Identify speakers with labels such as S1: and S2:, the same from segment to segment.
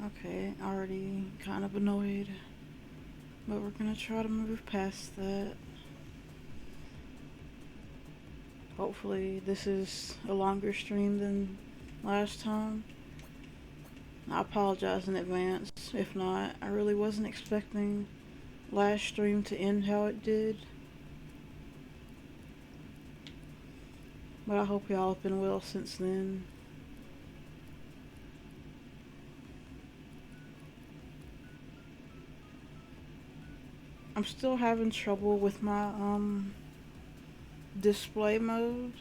S1: Okay, already kind of annoyed, but we're gonna try to move past that. Hopefully this is a longer stream than last time. I apologize in advance if not. I really wasn't expecting last stream to end how it did. But I hope y'all have been well since then. I'm still having trouble with my display mode.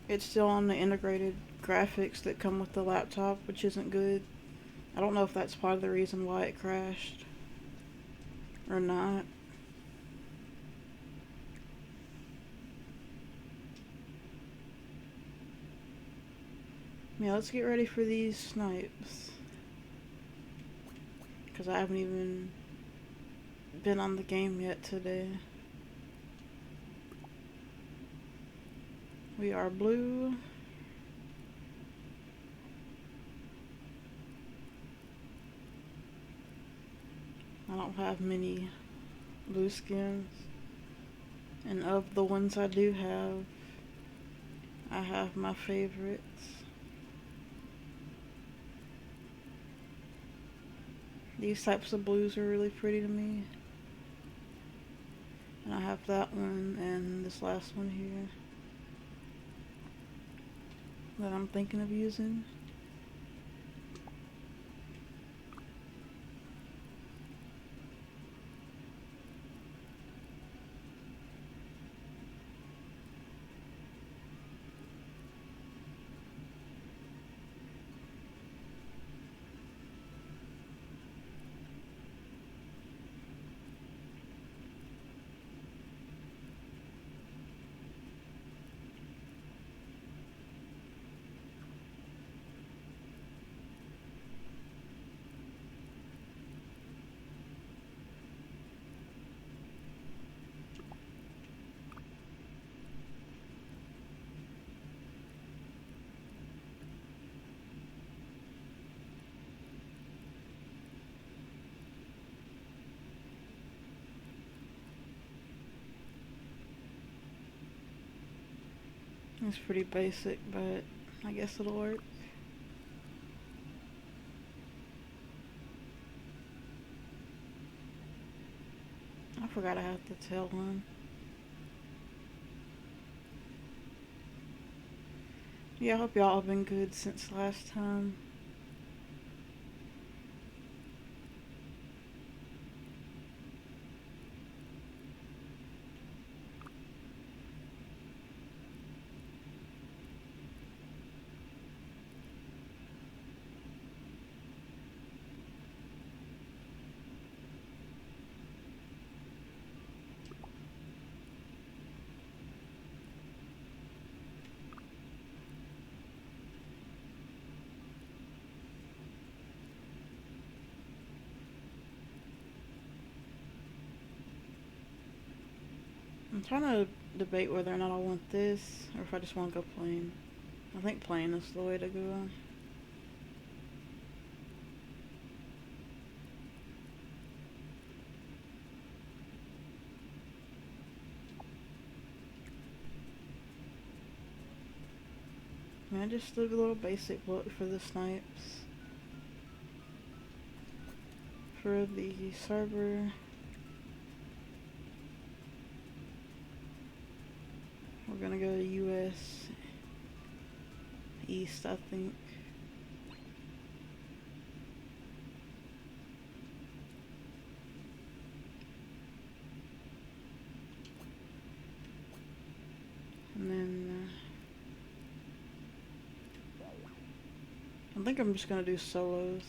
S1: It's still on the integrated graphics that come with the laptop, which isn't good. I don't know if that's part of the reason why it crashed or not. Yeah, let's get ready for these snipes. Because I haven't even been on the game yet today. We are blue. I don't have many blue skins. And of the ones I do have, I have my favorites. These types of blues are really pretty to me. And I have that one and this last one here that I'm thinking of using. It's pretty basic, but I guess it'll work. I forgot I had the tail one. Yeah, I hope y'all have been good since last time. I'm trying to debate whether or not I want this or if I just want to go plain. I think plain is the way to go. I just do a little basic look for the snipes. For the server, we're gonna go to US East, I think. And then I think I'm just gonna do solos.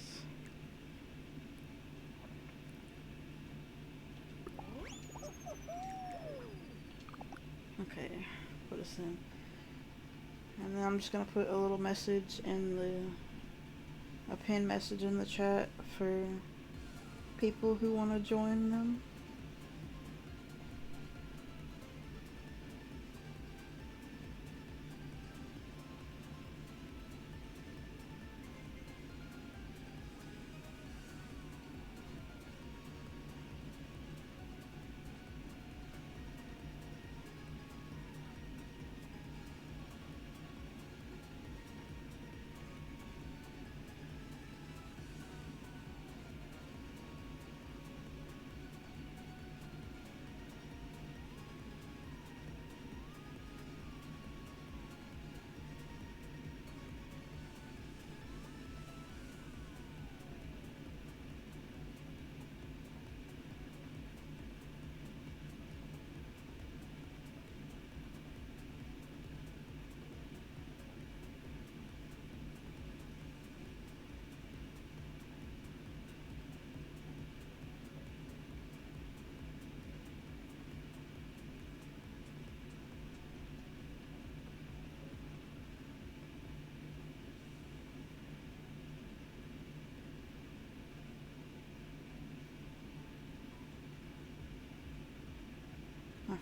S1: Okay, put us in. And then I'm just gonna put a little message in a pinned message in the chat for people who want to join them.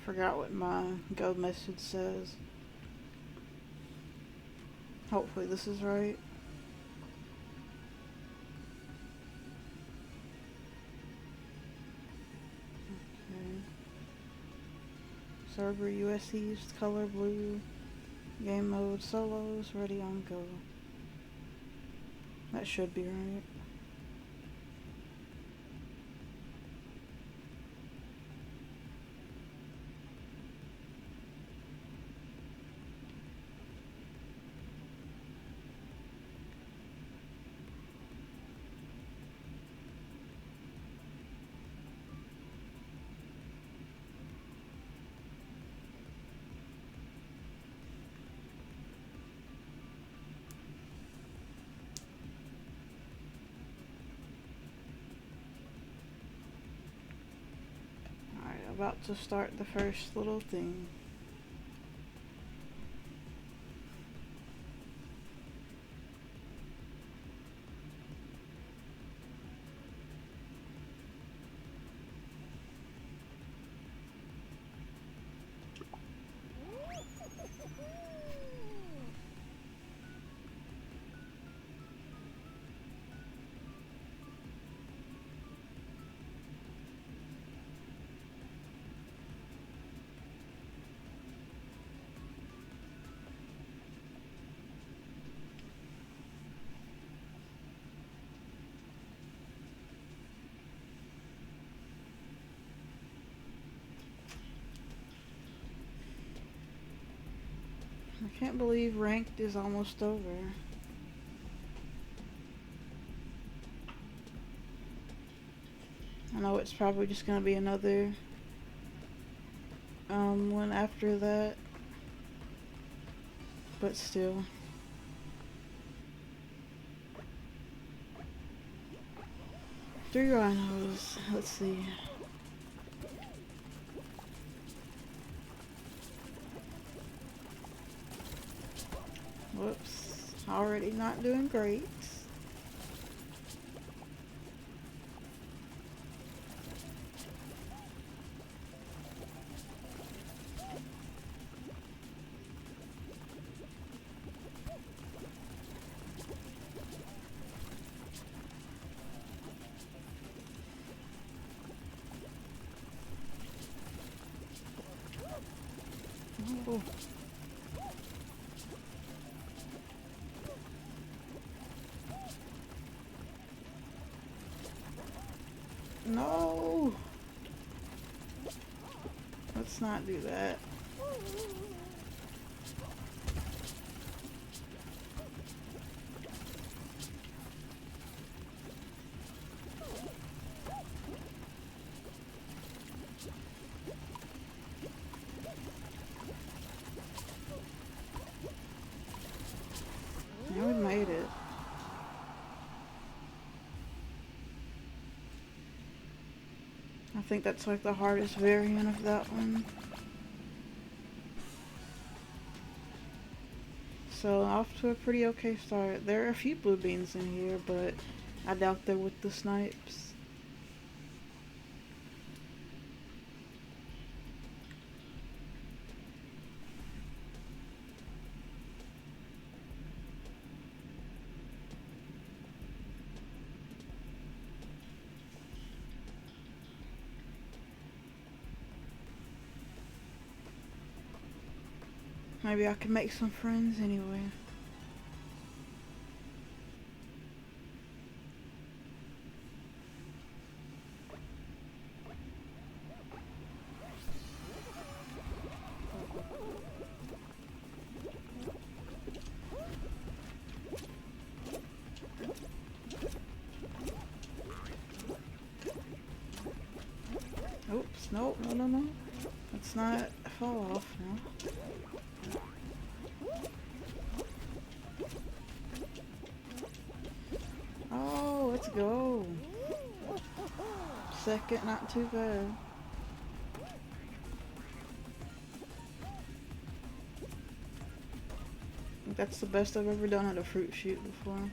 S1: Forgot what my go message says. Hopefully this is right. Okay. Server US East, color blue, game mode solos, ready on go. That should be right. About to start the first little thing. I can't believe ranked is almost over. I know it's probably just gonna be another one after that, but still. Three rhinos. Let's see. Whoops. Already not doing great. Oh. No! Let's not do that. Yeah, we made it. I think that's like the hardest variant of that one. So off to a pretty okay start. There are a few blue beans in here, but I doubt they're with the snipes. Maybe I can make some friends anyway. Oops, nope, no. Let's not fall off now. Oh, let's go. Second, not too bad. I think that's the best I've ever done at a fruit shoot before.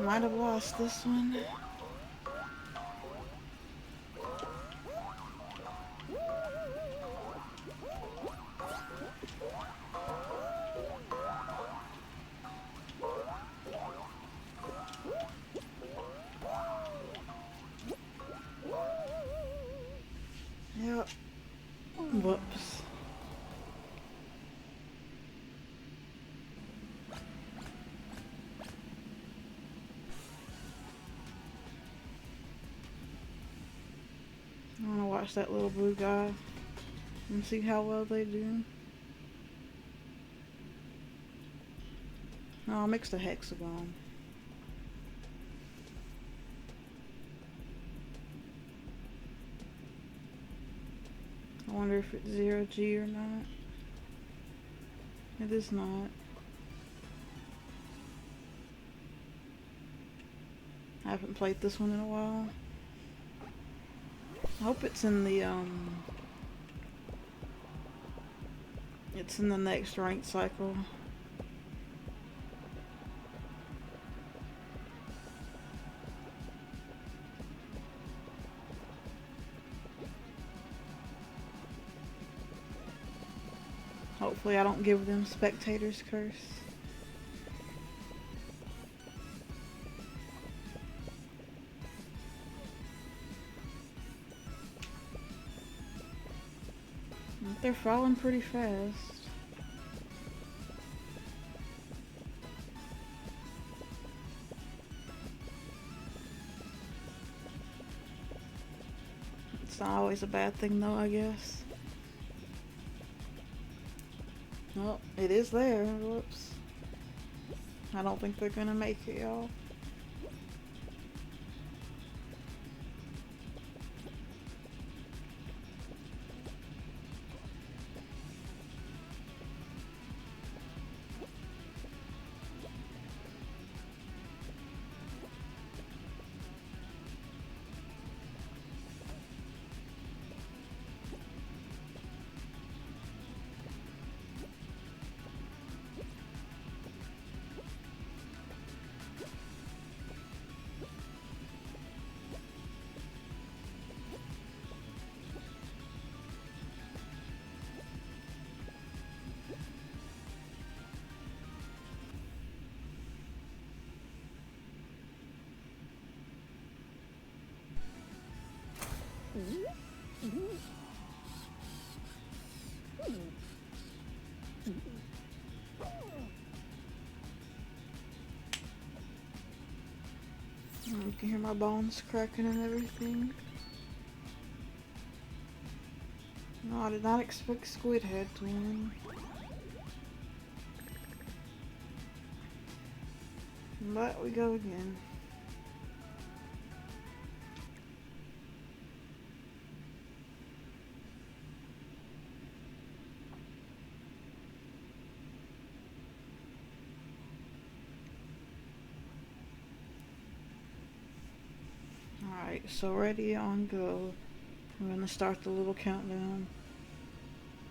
S1: Might have lost this one. Yep. Whoops. I want to watch that little blue guy and see how well they do. No, I mixed a hexagon. I wonder if it's 0G or not. It is not. I haven't played this one in a while. I hope it's in the it's in the next ranked cycle. Hopefully I don't give them spectators curse. They're falling pretty fast. It's not always a bad thing though, I guess. Well, it is there. Whoops. I don't think they're gonna make it, y'all. You can hear my bones cracking and everything. No, I did not expect Squid Head to win. But we go again. Alright, so ready, on, go. I'm gonna start the little countdown.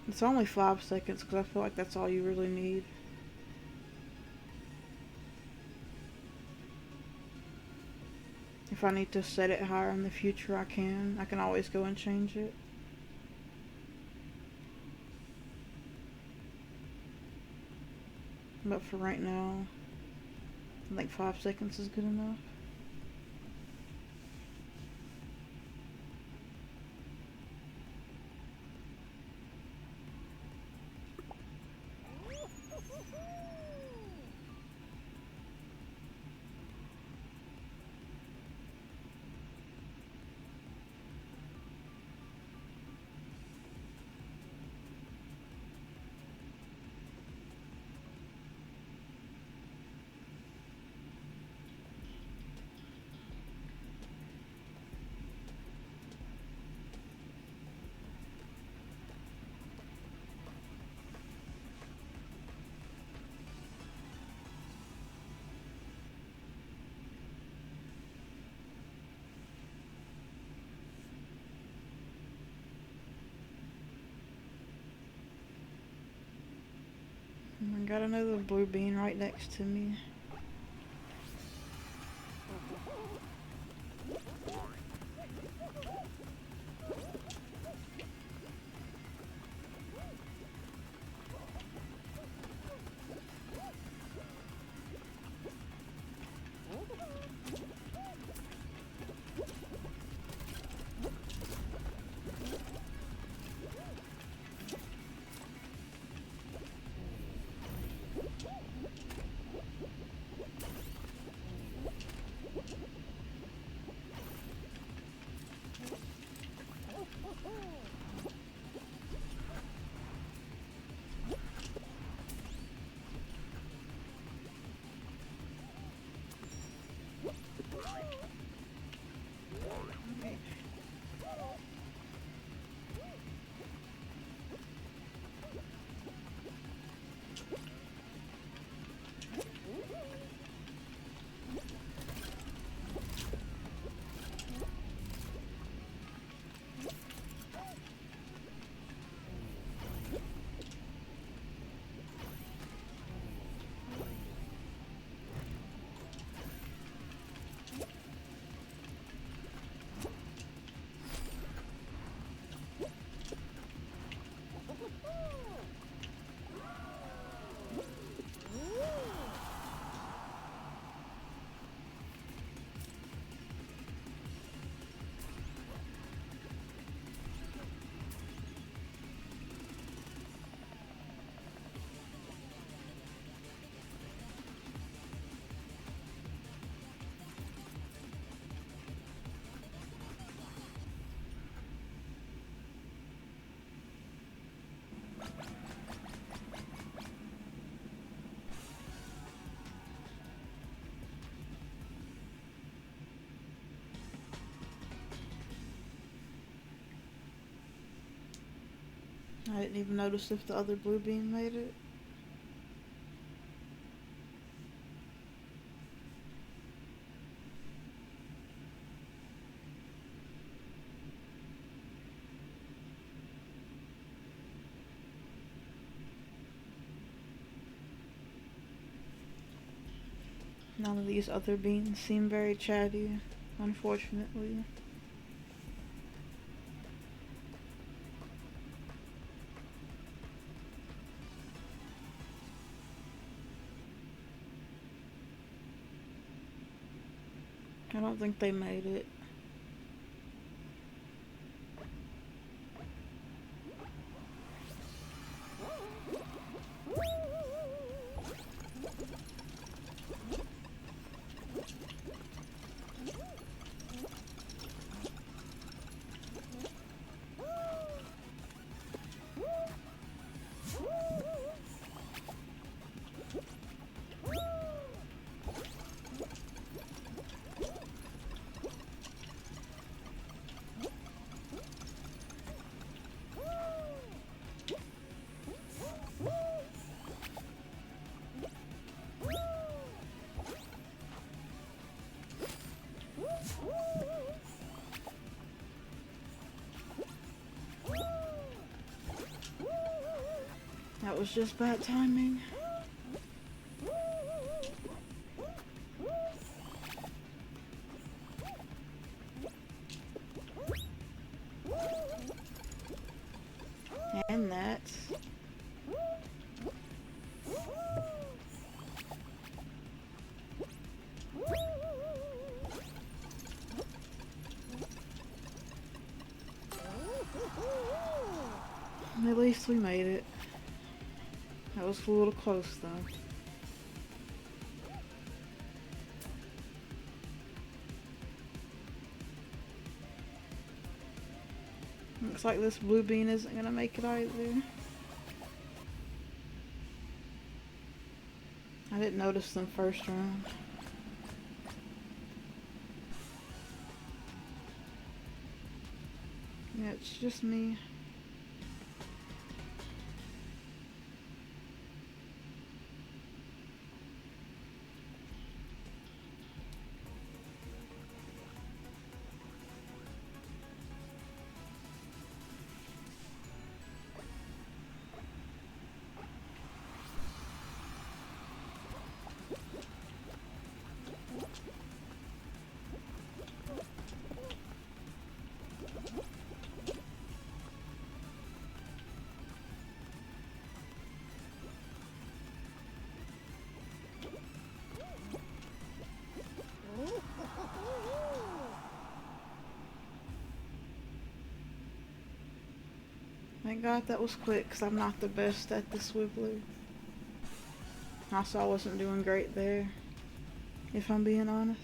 S1: It's only 5 seconds because I feel like that's all you really need. If I need to set it higher in the future, I can. I can always go and change it. But for right now, I think 5 seconds is good enough. I got another blue bean right next to me. I didn't even notice if the other blue bean made it. None of these other beans seem very chatty, unfortunately. I don't think they made it. That was just bad timing. And that. At least we made it. That was a little close though. Looks like this blue bean isn't gonna make it either. I didn't notice them first round. Yeah, it's just me. Thank God that was quick, because I'm not the best at the swiveler. Also, I wasn't doing great there, if I'm being honest.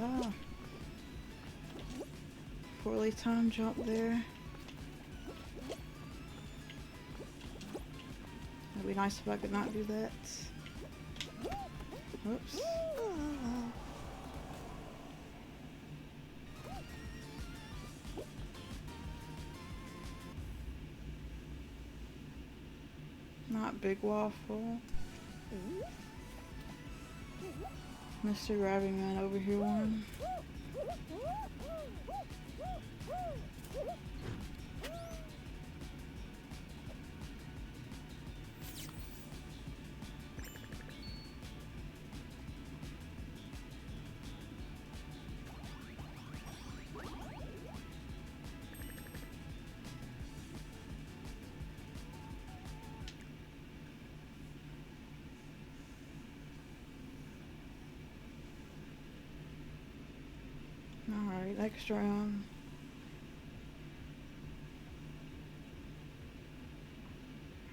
S1: Ah. Poorly timed jump there. It'd be nice if I could not do that. Whoops. Not Big Waffle. Mr. Grabbing Man over here one. Alright, next round.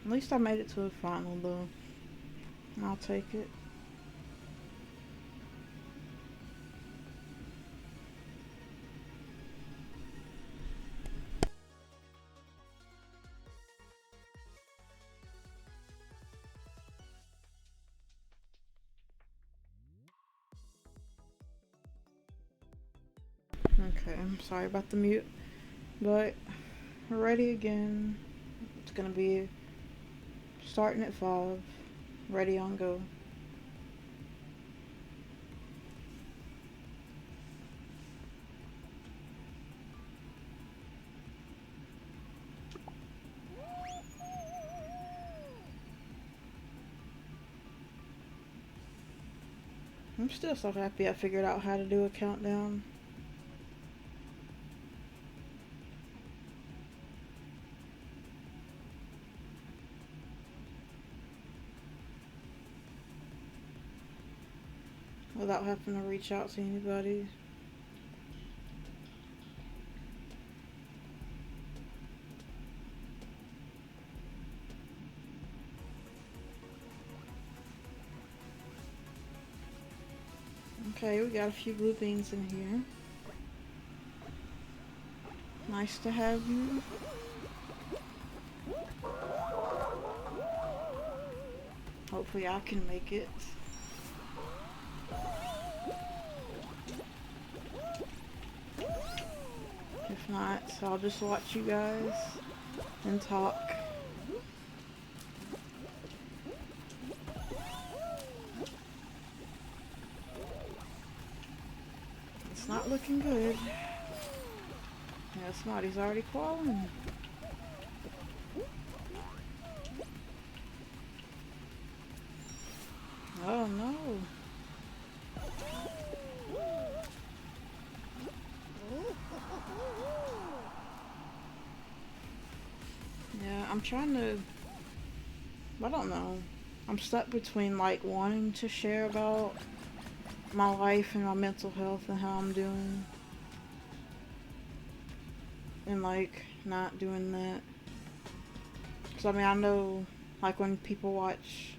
S1: At least I made it to the final though. I'll take it. Okay, I'm sorry about the mute, but we're ready again. It's gonna be starting at 5, ready on go. I'm still so happy I figured out how to do a countdown. Without having to reach out to anybody. Okay, we got a few blue beans in here. Nice to have you. Hopefully I can make it. If not, so I'll just watch you guys and talk. It's not looking good. Yeah, somebody's already crawling. Oh no. Yeah, I'm trying to, I don't know. I'm stuck between like wanting to share about my life and my mental health and how I'm doing, and like not doing that. Cause I mean, I know like when people watch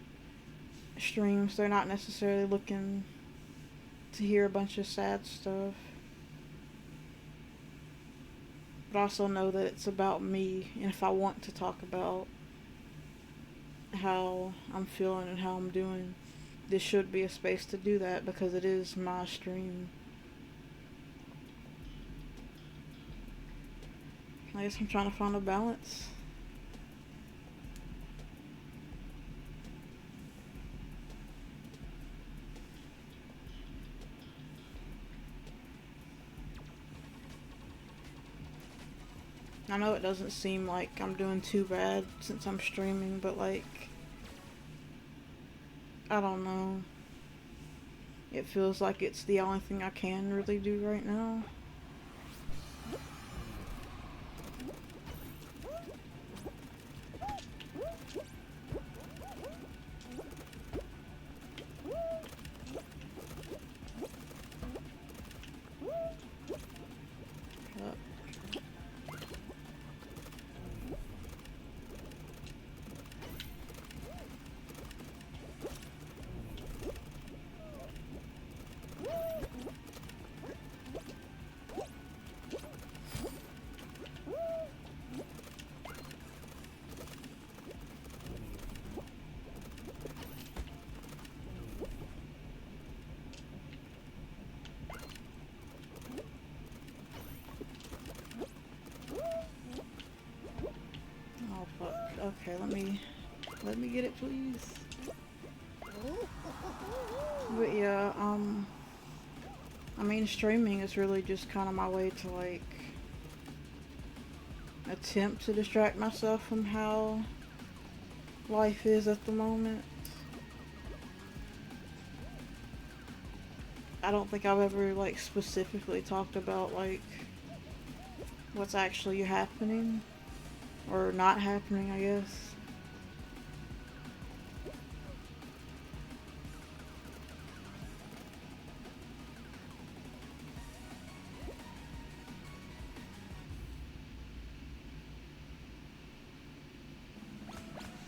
S1: streams, they're not necessarily looking to hear a bunch of sad stuff. But I also know that it's about me, and if I want to talk about how I'm feeling and how I'm doing, this should be a space to do that because it is my stream. I guess I'm trying to find a balance. I know it doesn't seem like I'm doing too bad since I'm streaming, but like, I don't know. It feels like it's the only thing I can really do right now. Okay, let me get it, please. But yeah, I mean, streaming is really just kind of my way to like attempt to distract myself from how life is at the moment. I don't think I've ever like specifically talked about like what's actually happening or not happening, I guess.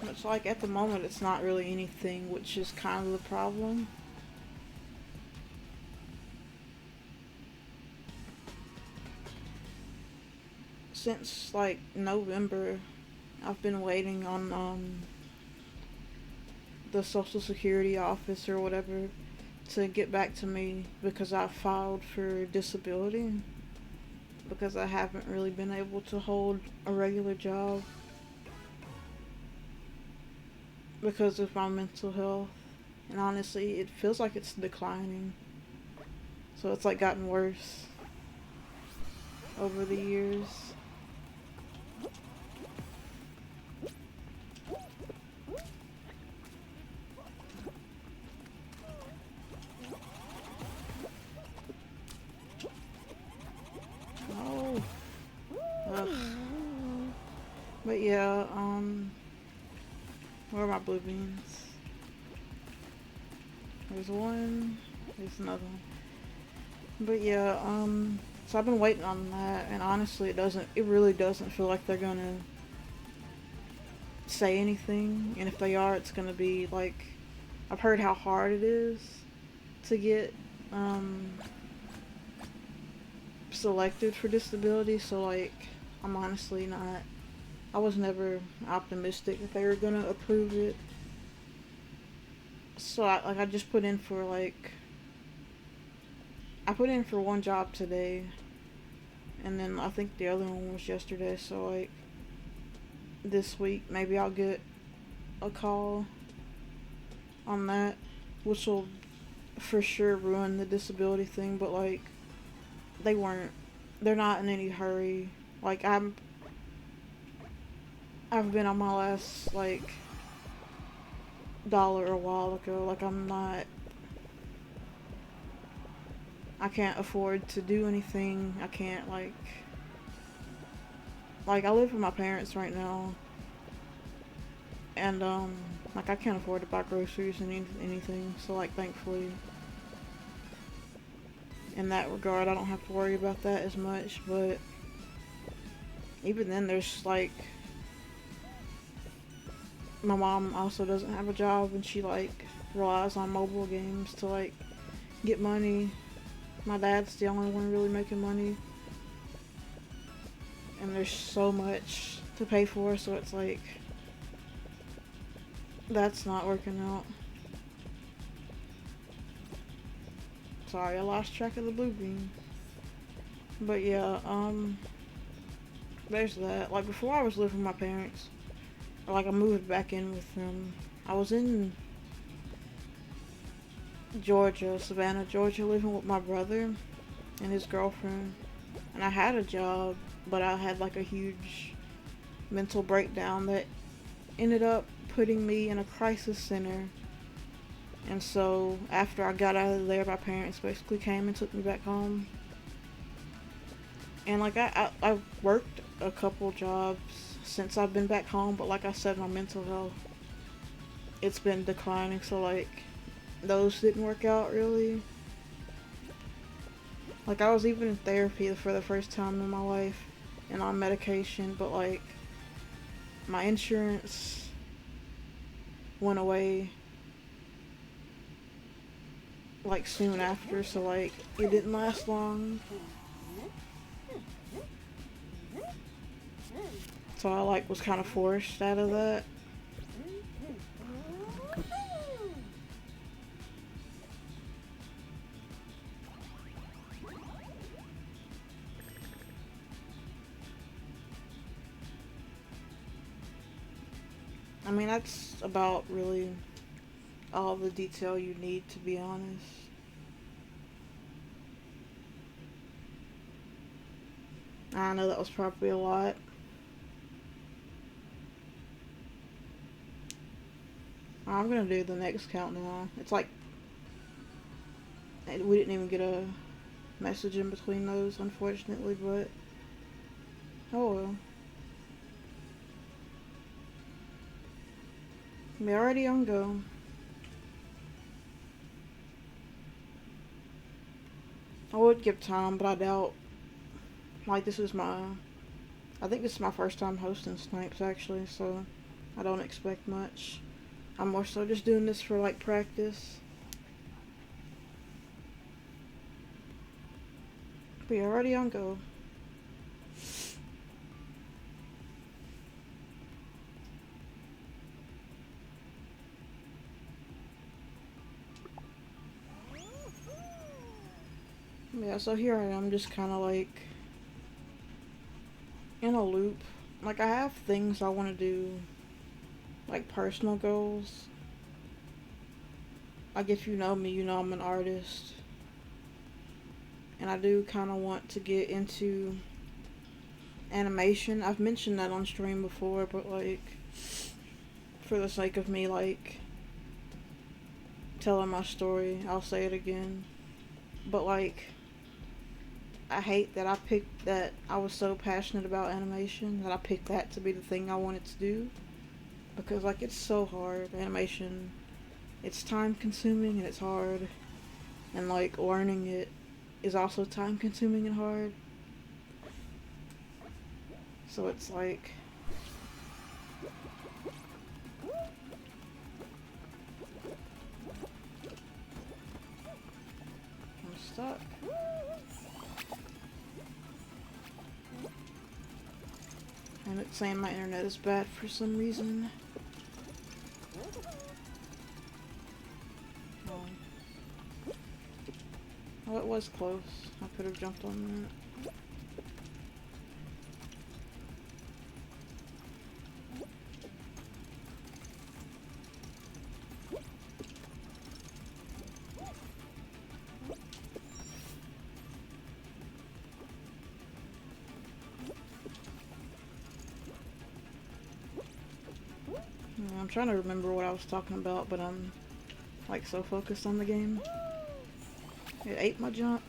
S1: It's like at the moment it's not really anything, which is kind of the problem. Since like November, I've been waiting on the Social Security office or whatever to get back to me because I filed for disability because I haven't really been able to hold a regular job because of my mental health. And honestly, it feels like it's declining. So it's like gotten worse over the years. Oh, ugh. But yeah, where are my blue beans? There's one, there's another one. But yeah, so I've been waiting on that, and honestly, it really doesn't feel like they're gonna say anything, and if they are, it's gonna be like, I've heard how hard it is to get, selected for disability, so like, I'm honestly not, I was never optimistic that they were gonna approve it. So I just put in for like, I put in for one job today, and then I think the other one was yesterday, so like, this week maybe I'll get a call on that, which will for sure ruin the disability thing, but like, they weren't, they're not in any hurry. Like, I've been on my last like dollar a while ago. Like, I can't afford to do anything. I can't like I live with my parents right now, and like I can't afford to buy groceries and anything. So like, thankfully, in that regard, I don't have to worry about that as much. But even then, there's like, my mom also doesn't have a job, and she like relies on mobile games to like get money. My dad's the only one really making money, and there's so much to pay for, so it's like, that's not working out. Sorry, I lost track of the blue bean. But yeah, there's that. Like, before I was living with my parents, or like I moved back in with them, I was in Georgia, Savannah, Georgia, living with my brother and his girlfriend. And I had a job, but I had like a huge mental breakdown that ended up putting me in a crisis center. And so after I got out of there, my parents basically came and took me back home. And like, I worked a couple jobs since I've been back home, but like I said, my mental health, it's been declining, so like, those didn't work out really. Like, I was even in therapy for the first time in my life and on medication, but like, my insurance went away like soon after, so like, it didn't last long. So I like was kind of forced out of that. I mean, that's about really all the detail you need, to be honest. I know that was probably a lot. I'm gonna do the next count now. It's like we didn't even get a message in between those, unfortunately, but oh well. We're already on go. I would give time, but I doubt. Like, I think this is my first time hosting Snipes, actually, so I don't expect much. I'm more so just doing this for, like, practice. But you're already on go. Yeah, so here I am, just kind of like in a loop. Like, I have things I want to do, like personal goals. Like, if you know me, you know I'm an artist. And I do kind of want to get into animation. I've mentioned that on stream before, but like, for the sake of me, like, telling my story, I'll say it again. But like, I hate that I was so passionate about animation that I picked that to be the thing I wanted to do. Because like, it's so hard. Animation, it's time consuming and it's hard. And like, learning it is also time consuming and hard. So it's like, I'm stuck. And it's saying my internet is bad for some reason. Oh, it was close. I could have jumped on that. Yeah, I'm trying to remember what I was talking about, but I'm like so focused on the game. It ate my jump.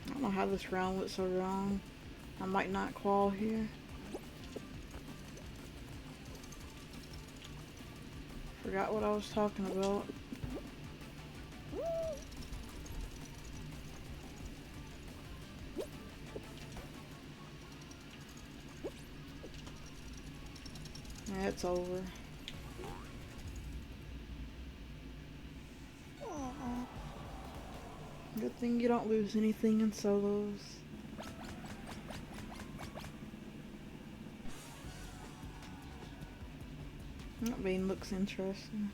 S1: I don't know how this round went so wrong. I might not qual here. Forgot what I was talking about. Yeah, it's over. Good thing you don't lose anything in solos. That bean looks interesting.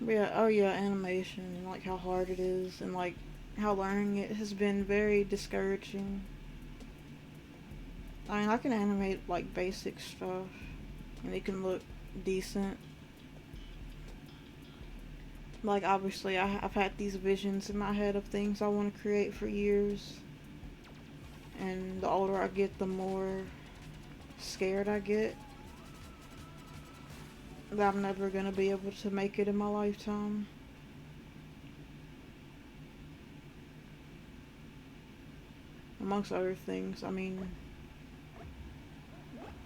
S1: But yeah, oh yeah, animation, and like how hard it is, and like how learning it has been very discouraging. I mean, I can animate like basic stuff, and it can look decent. Like, obviously, I've had these visions in my head of things I want to create for years. And the older I get, the more scared I get that I'm never going to be able to make it in my lifetime. Amongst other things, I mean,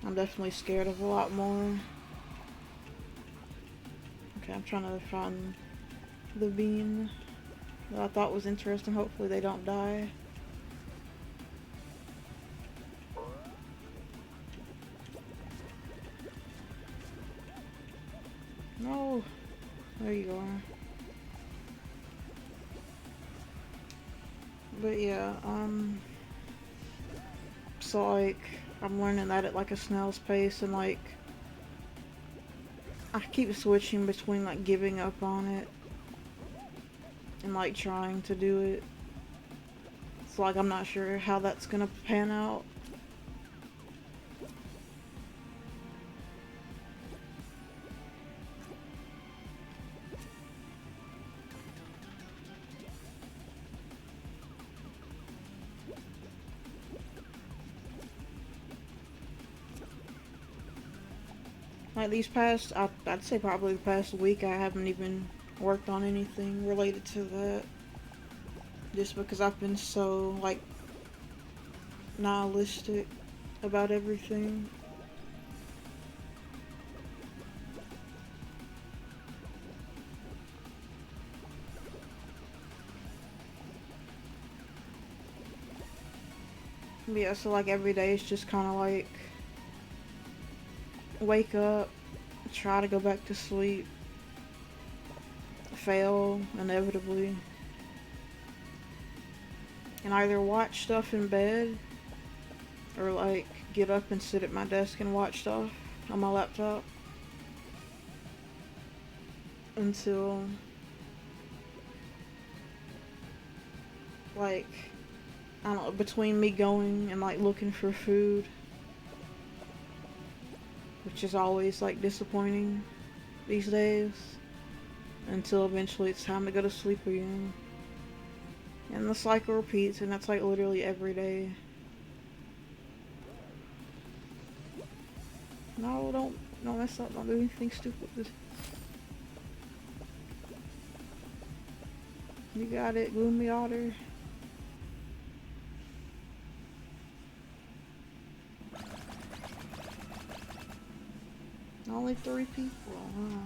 S1: I'm definitely scared of a lot more. Okay, I'm trying to find the bean that I thought was interesting. Hopefully they don't die. No. There you are. But yeah, so like, I'm learning that at like a snail's pace, and like, I keep switching between like giving up on it and like trying to do it. So like, I'm not sure how that's gonna pan out. Like these past, I'd say probably the past week, I haven't even worked on anything related to that. Just because I've been so, like, nihilistic about everything. Yeah, so like every day it's just kind of like, wake up, try to go back to sleep, fail inevitably, and either watch stuff in bed or like get up and sit at my desk and watch stuff on my laptop until like, I don't know, between me going and like looking for food, which is always like disappointing these days, until eventually it's time to go to sleep again. And the cycle repeats, and that's like literally every day. No, don't mess up, don't do anything stupid. You got it, gloomy otter. Only 3 people, huh?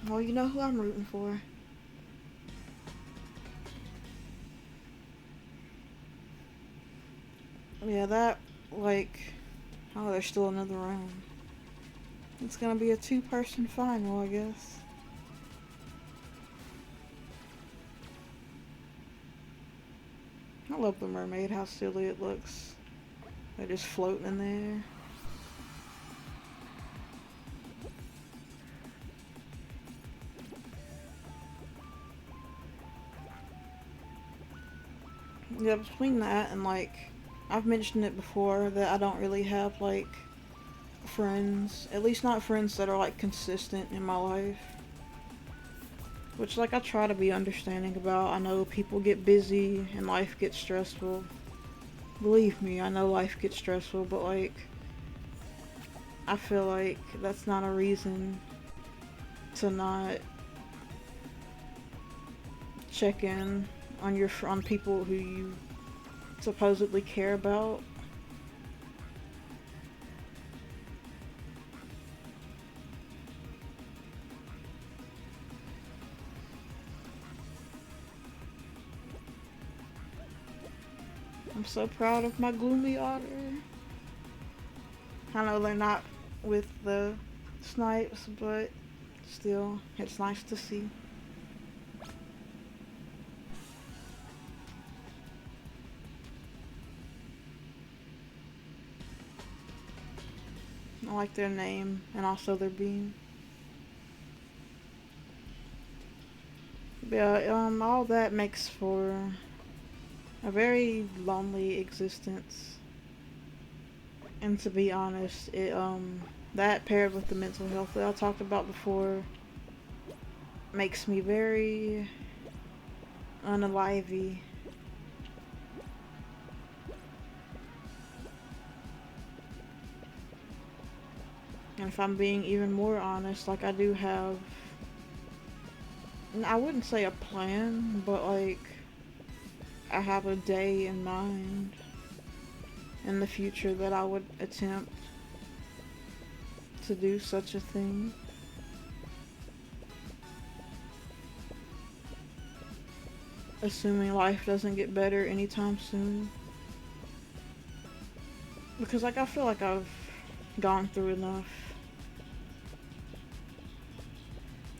S1: Well, you know who I'm rooting for. Yeah, that, like, oh, there's still another round. It's gonna be a 2-person final, I guess. I love the mermaid, how silly it looks. They're just floating in there. Yeah, between that and like, I've mentioned it before that I don't really have like friends, at least not friends that are like consistent in my life. Which like I try to be understanding about. I know people get busy and life gets stressful. Believe me, I know life gets stressful, but like, I feel like that's not a reason to not check in on people who you supposedly care about. I'm so proud of my gloomy otter. I know they're not with the snipes, but still, it's nice to see. I like their name and also their beam. Yeah, all that makes for a very lonely existence. And to be honest, that paired with the mental health that I talked about before makes me very unalivey. And if I'm being even more honest, like I do have, I wouldn't say a plan, but like I have a day in mind in the future that I would attempt to do such a thing. Assuming life doesn't get better anytime soon. Because like I feel like I've gone through enough.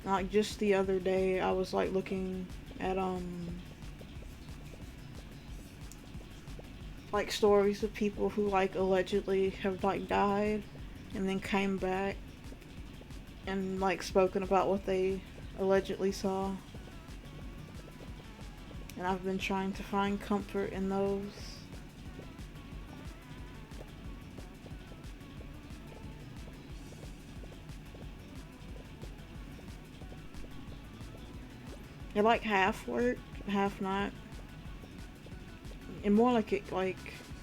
S1: Like just the other day, I was like looking at like stories of people who like allegedly have like died and then came back and like spoken about what they allegedly saw. And I've been trying to find comfort in those. It like half worked, half not. And more like it like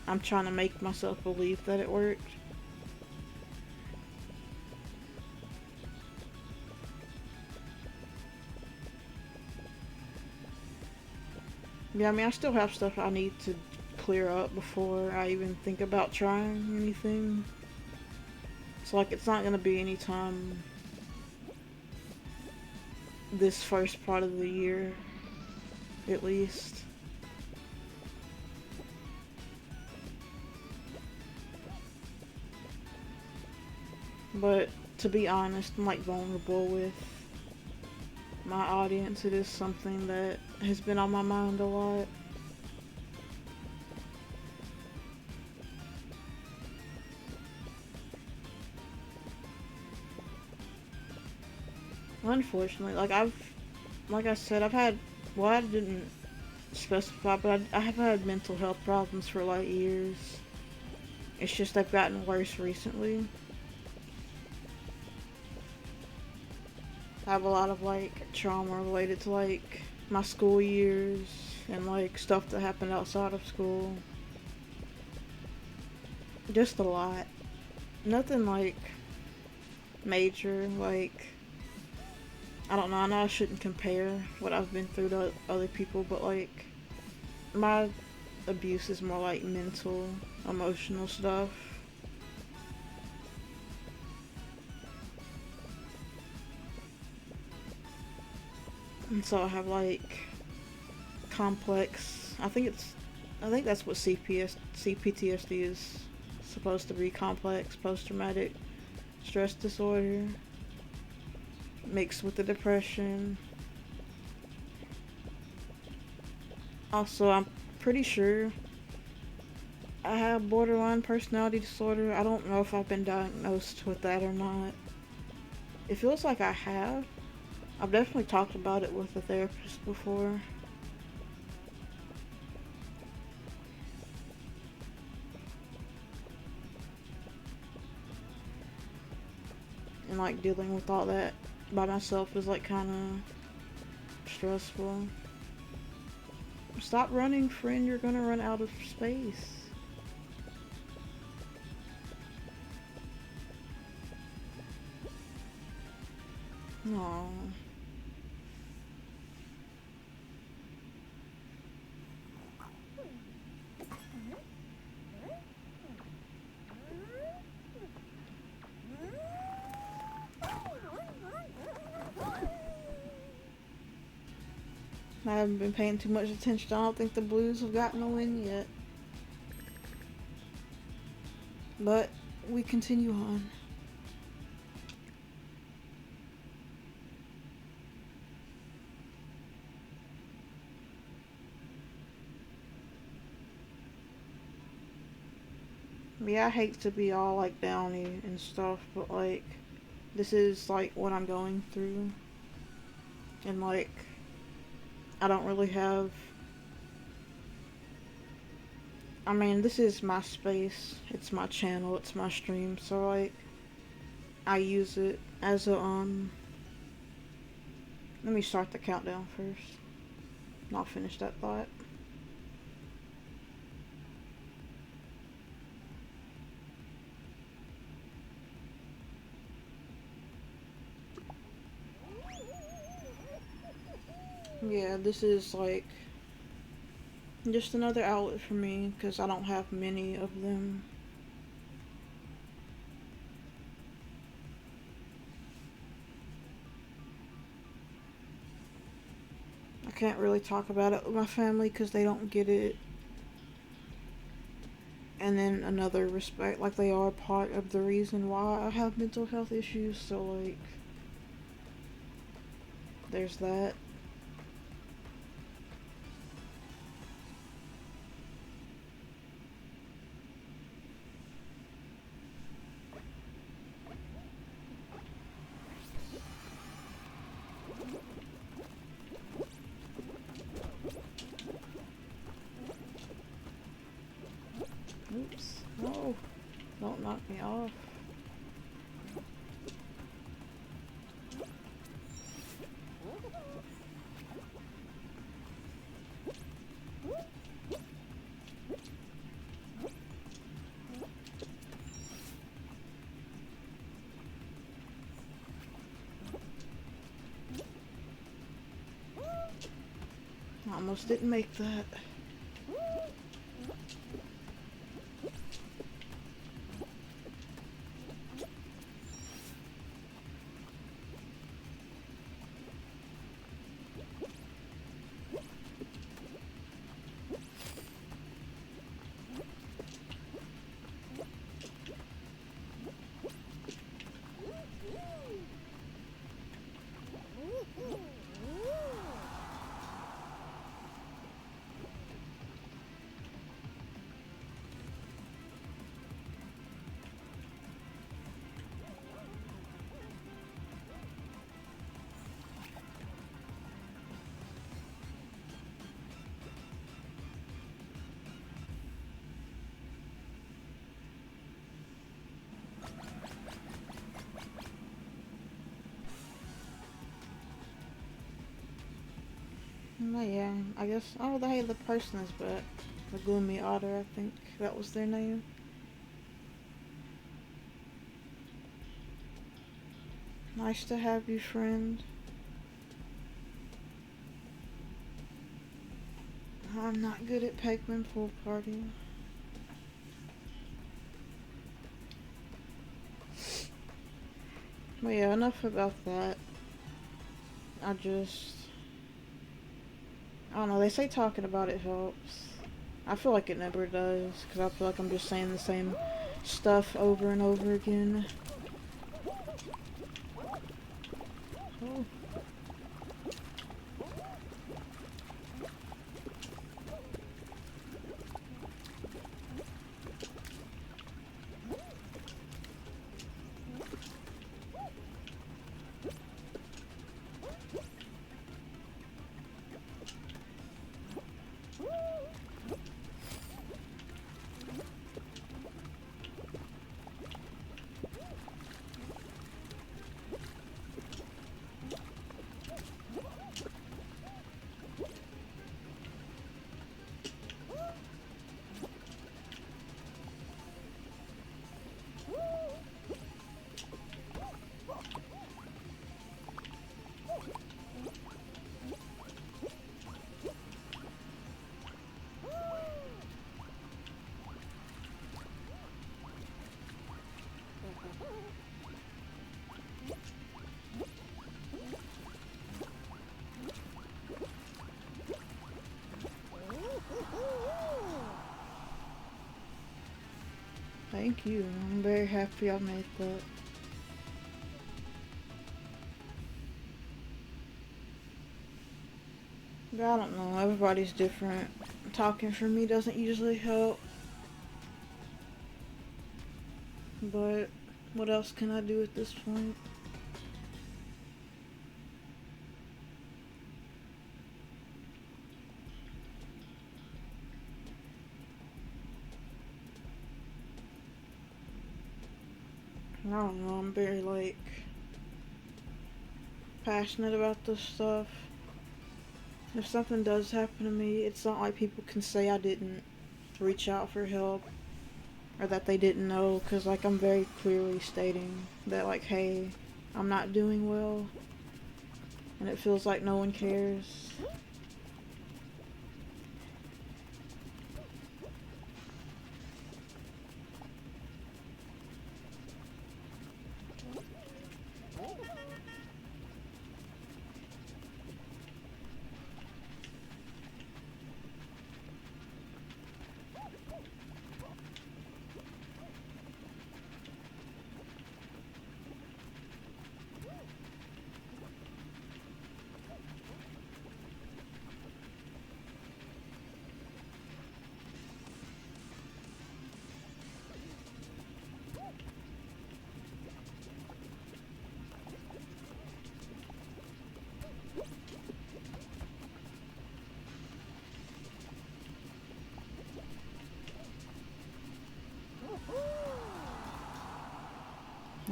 S1: I'm trying to make myself believe that it worked. Yeah, I mean I still have stuff I need to clear up before I even think about trying anything. So like it's not gonna be any time this first part of the year, at least. But to be honest, I'm like vulnerable with my audience. It is something that has been on my mind a lot. Unfortunately, like I said, I've had, well, I didn't specify, but I have had mental health problems for like years. It's just they've gotten worse recently. I have a lot of like trauma related to like my school years and like stuff that happened outside of school. Just a lot. Nothing like major, like I don't know, I know I shouldn't compare what I've been through to other people, but like my abuse is more like mental, emotional stuff. And so I have like complex, I think that's what CPTSD is supposed to be, complex post-traumatic stress disorder mixed with the depression. Also, I'm pretty sure I have borderline personality disorder. I don't know if I've been diagnosed with that or not. It feels like I have. I've definitely talked about it with a therapist before. And like dealing with all that by myself is like kind of stressful. Stop running, friend. You're gonna run out of space. Aww. I haven't been paying too much attention. I don't think the Blues have gotten a win yet. But we continue on. Yeah, I hate to be all like downy and stuff, but like this is like what I'm going through. And like I don't really have, I mean, this is my space. It's my channel, it's my stream, so like I use it as a let me start the countdown first. Not finish that thought. Yeah, this is like just another outlet for me because I don't have many of them. I can't really talk about it with my family because they don't get it. And then another respect, like they are part of the reason why I have mental health issues, so like there's that. Oops. No. Don't knock me off. Almost didn't make that. Oh yeah, I guess, oh, hey, the person is back. The Gloomy Otter, I think that was their name. Nice to have you, friend. I'm not good at Pac-Man pool party. But yeah, enough about that. I don't know, they say talking about it helps. I feel like it never does, because I feel like I'm just saying the same stuff over and over again. Oh. Thank you. I'm very happy I made that. But I don't know, everybody's different. Talking for me doesn't usually help. But what else can I do at this point? I don't know, I'm very like passionate about this stuff. If something does happen to me, it's not like people can say I didn't reach out for help or that they didn't know, because like I'm very clearly stating that like, hey, I'm not doing well and it feels like no one cares.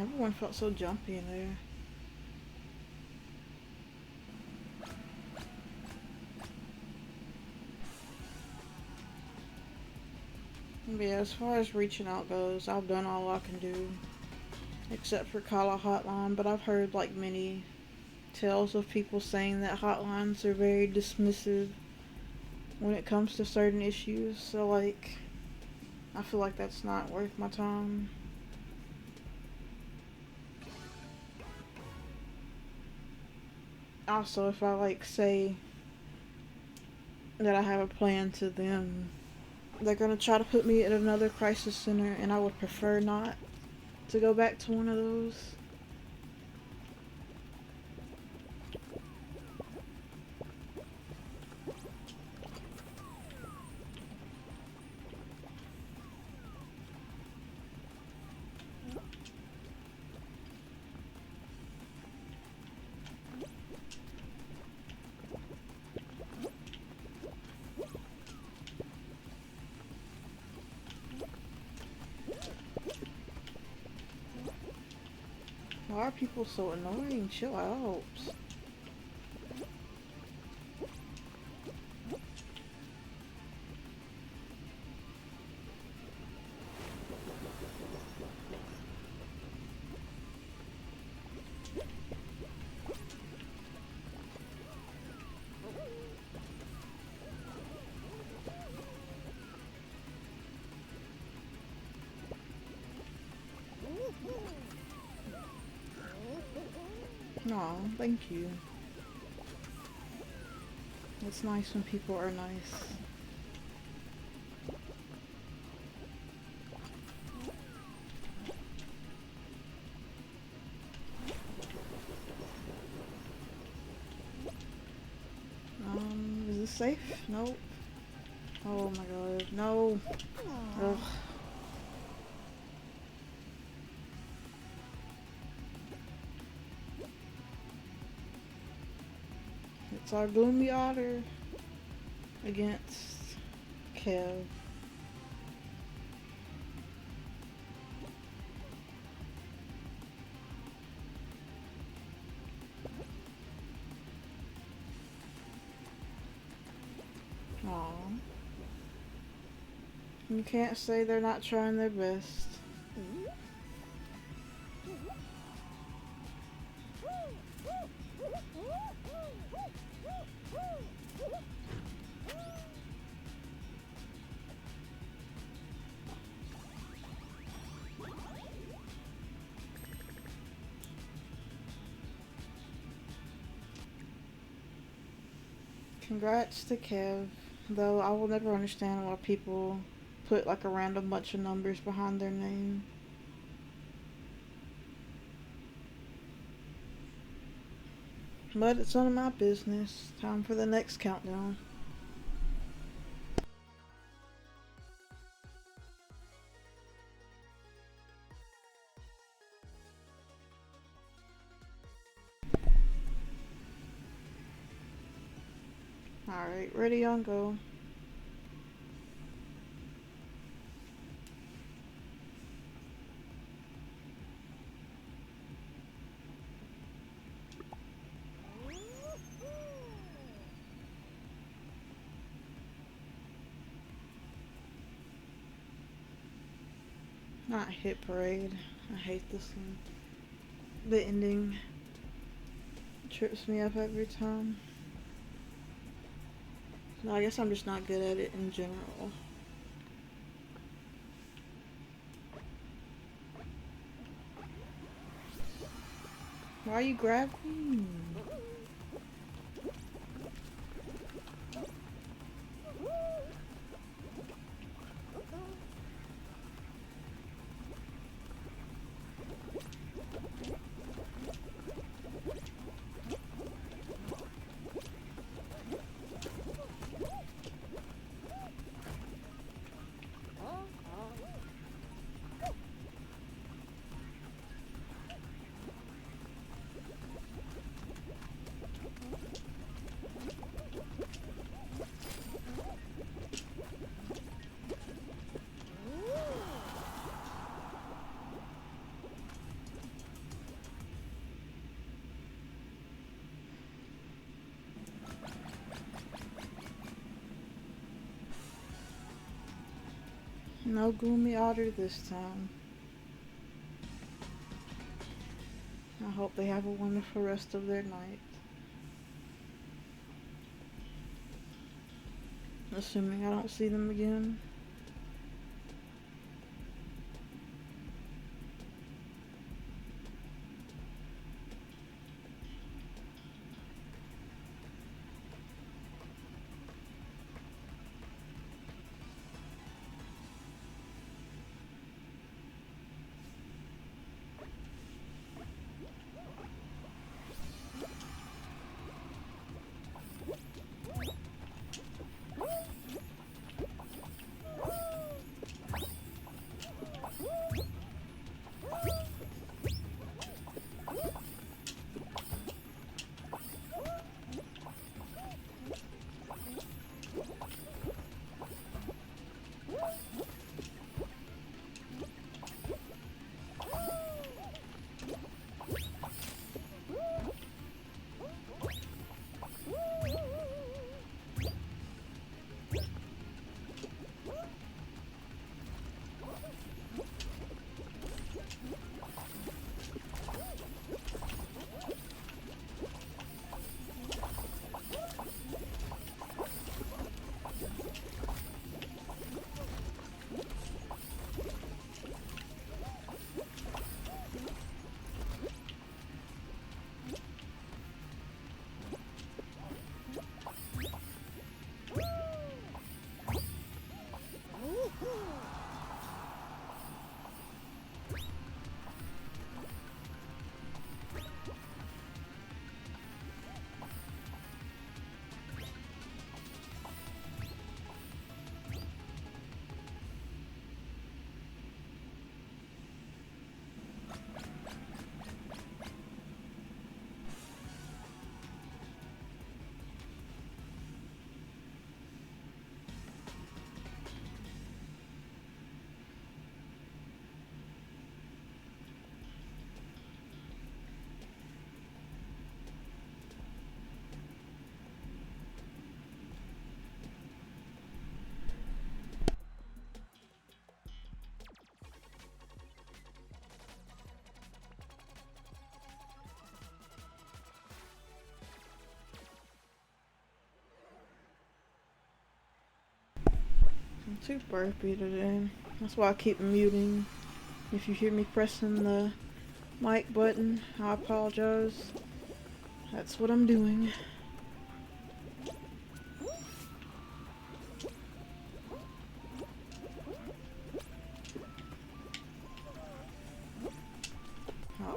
S1: Everyone felt so jumpy in there. But yeah, as far as reaching out goes, I've done all I can do. Except for call a hotline, but I've heard like many tales of people saying that hotlines are very dismissive when it comes to certain issues. So like, I feel like that's not worth my time. Also, if I like say that I have a plan to them, they're gonna try to put me at another crisis center, and I would prefer not to go back to one of those. Why are people so annoying? Chill out. Aw, thank you. It's nice when people are nice. Is this safe? Nope. Oh my god, no. Ugh. It's our gloomy otter against Kev. Aw. You can't say they're not trying their best. Congrats to Kev, though I will never understand why people put like a random bunch of numbers behind their name. But it's none of my business. Time for the next countdown. Alright, ready on go. Not Hit Parade. I hate this one. The ending trips me up every time. No, I guess I'm just not good at it in general. Why are you grabbing? No gloomy otter this time. I hope they have a wonderful rest of their night. Assuming I don't see them again. I'm too burpy today. That's why I keep muting. If you hear me pressing the mic button, I apologize. That's what I'm doing. Oh.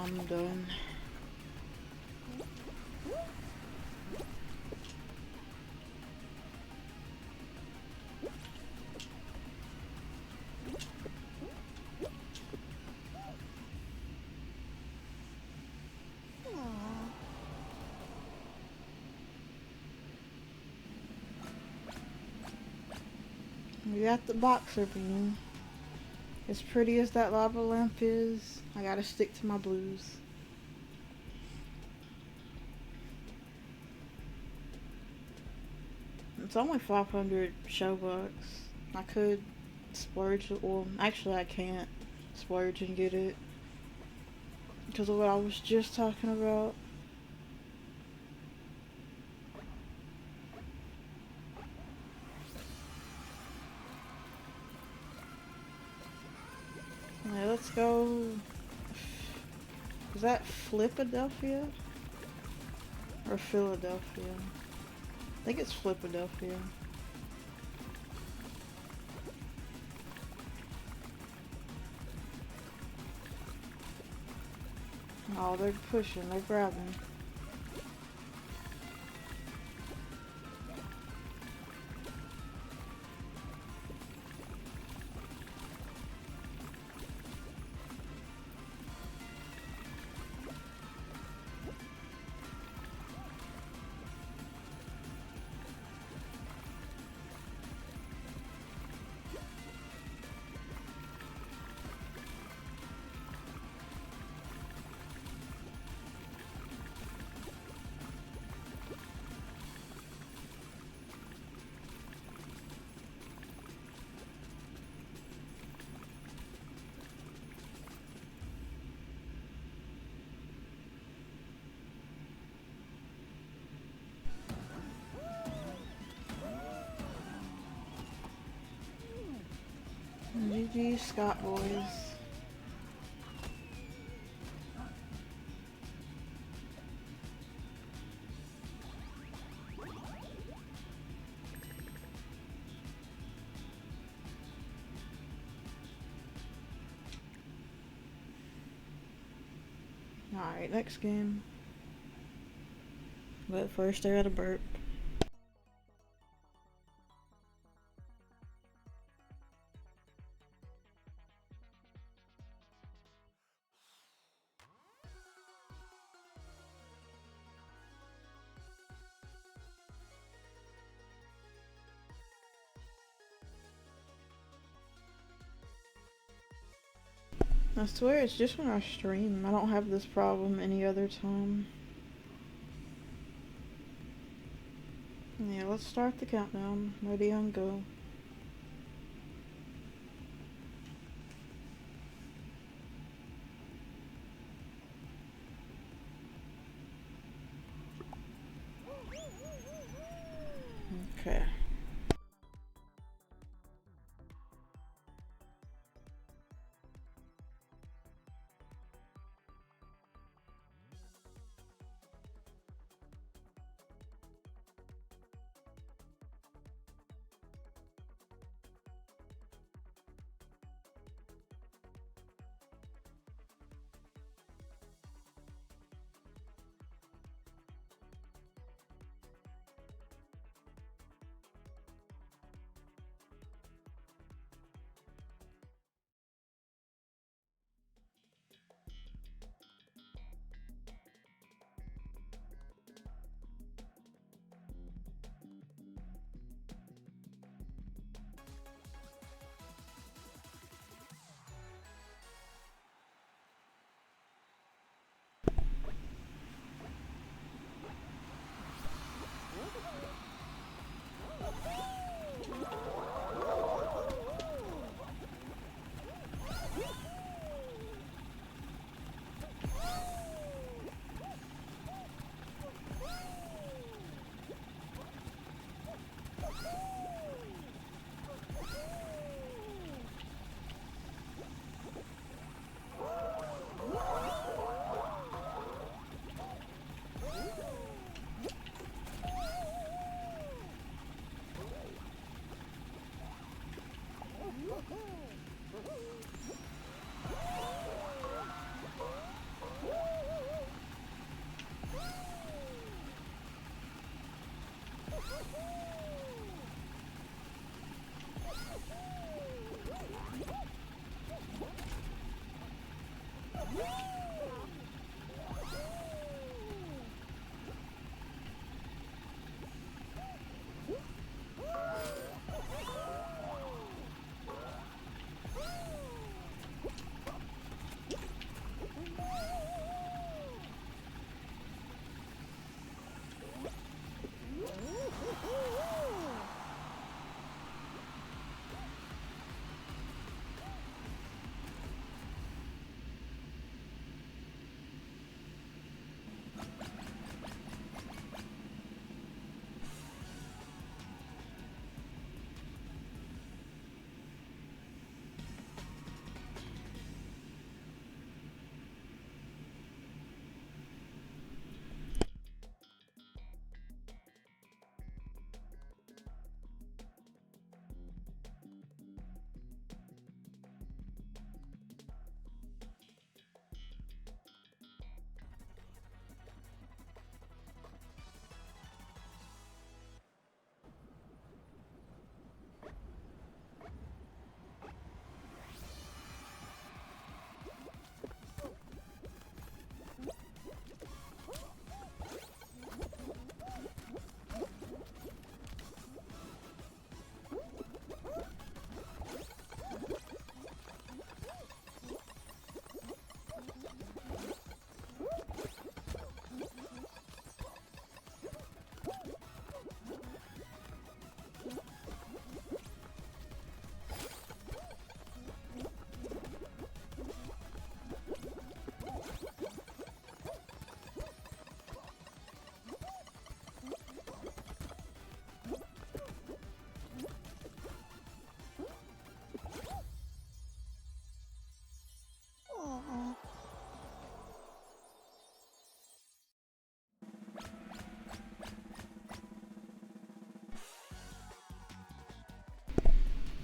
S1: I'm done. We got the boxer beam. As pretty as that lava lamp is, I gotta stick to my blues. It's only 500 show bucks. I could splurge, well, actually I can't splurge and get it because of what I was just talking about. Alright, let's go. Is that Philadelphia? Or Philadelphia. I think it's Flipadelphia. Oh, they're pushing, they're grabbing. GG Scott boys. Alright, next game. But first I gotta burp. I swear it's just when I stream. I don't have this problem any other time. Yeah, let's start the countdown. Ready on go. Okay.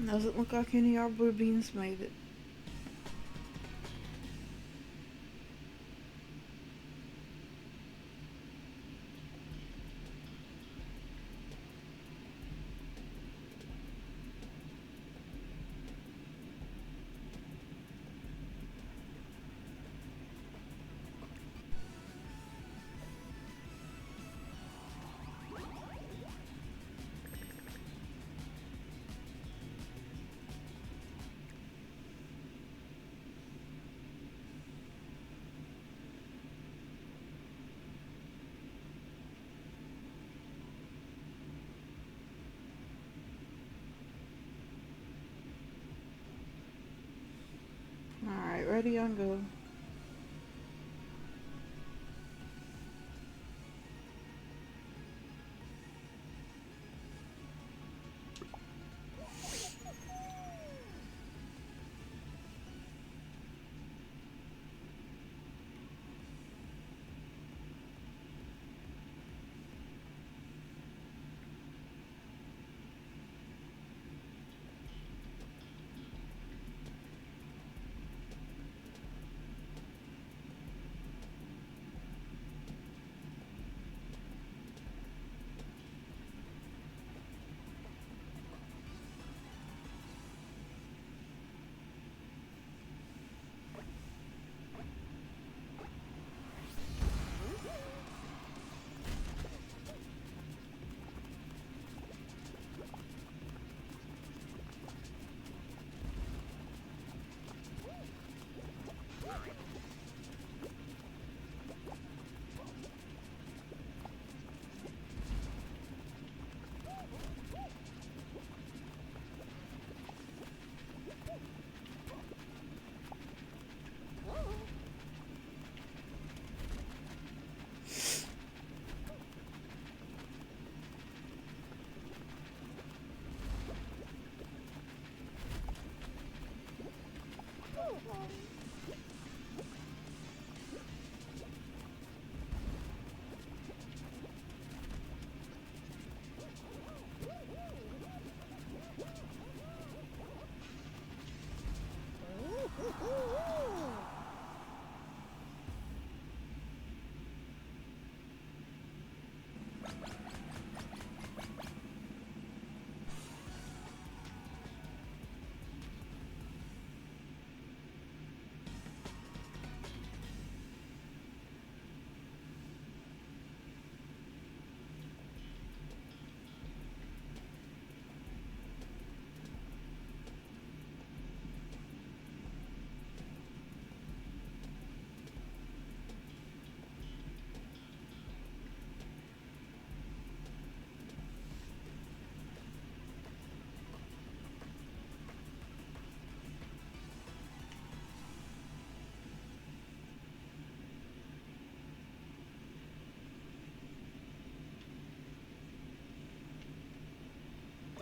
S1: Doesn't look like any arbor beans made it. Alright, ready on go.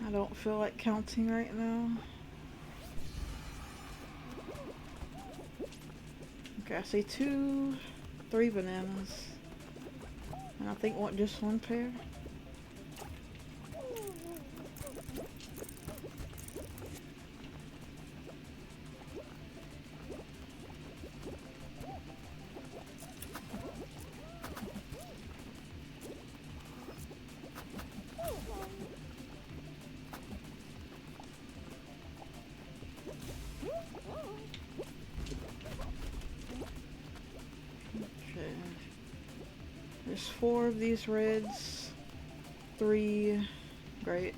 S1: I don't feel like counting right now. Okay, I see 2, 3 bananas. And I think just one pair. Okay. There's 4 of these reds, 3 grapes.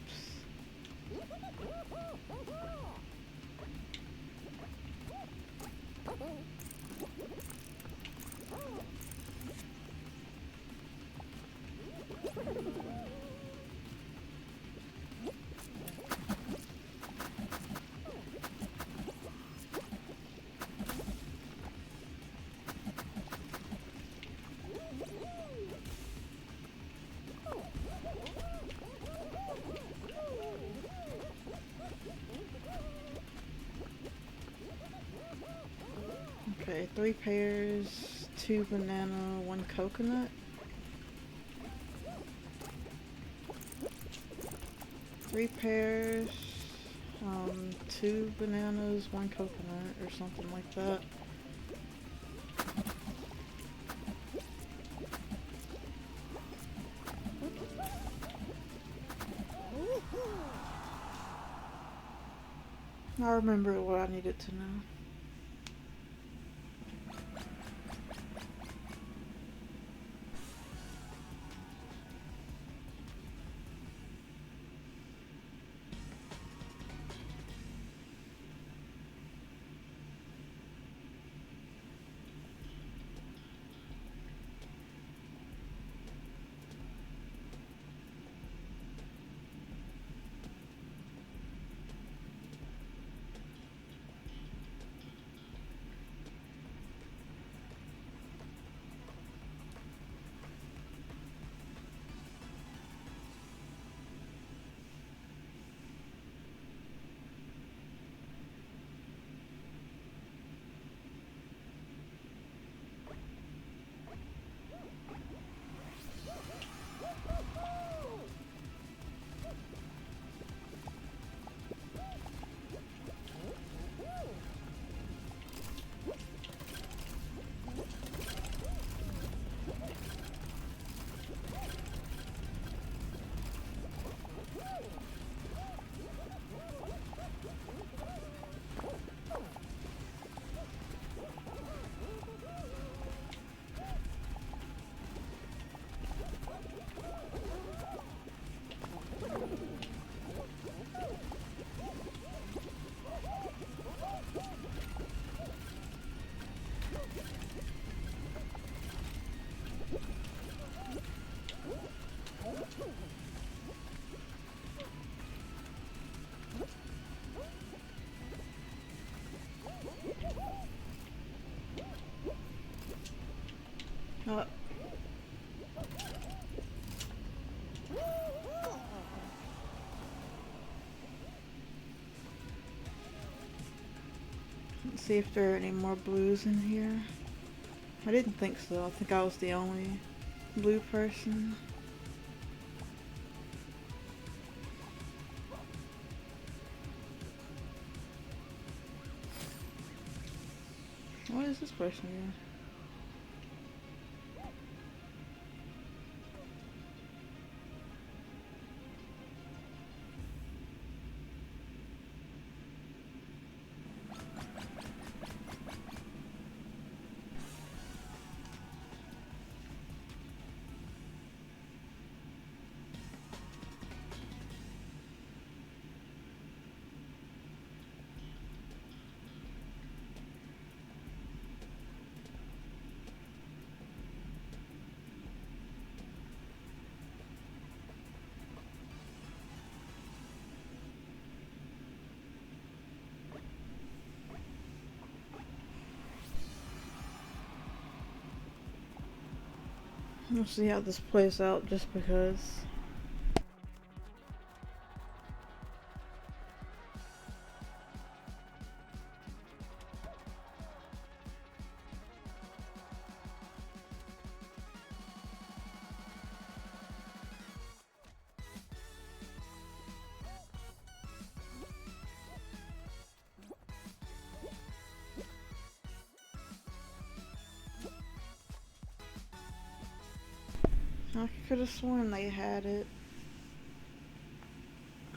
S1: Okay, 3 pears, 2 banana, 1 coconut. 3 pears, 2 bananas, 1 coconut, or something like that. I remember what I needed to know. Uh, let's see if there are any more blues in here. I didn't think so. I think I was the only blue person. What is this person doing? We'll see how this plays out just because. I could have sworn they had it.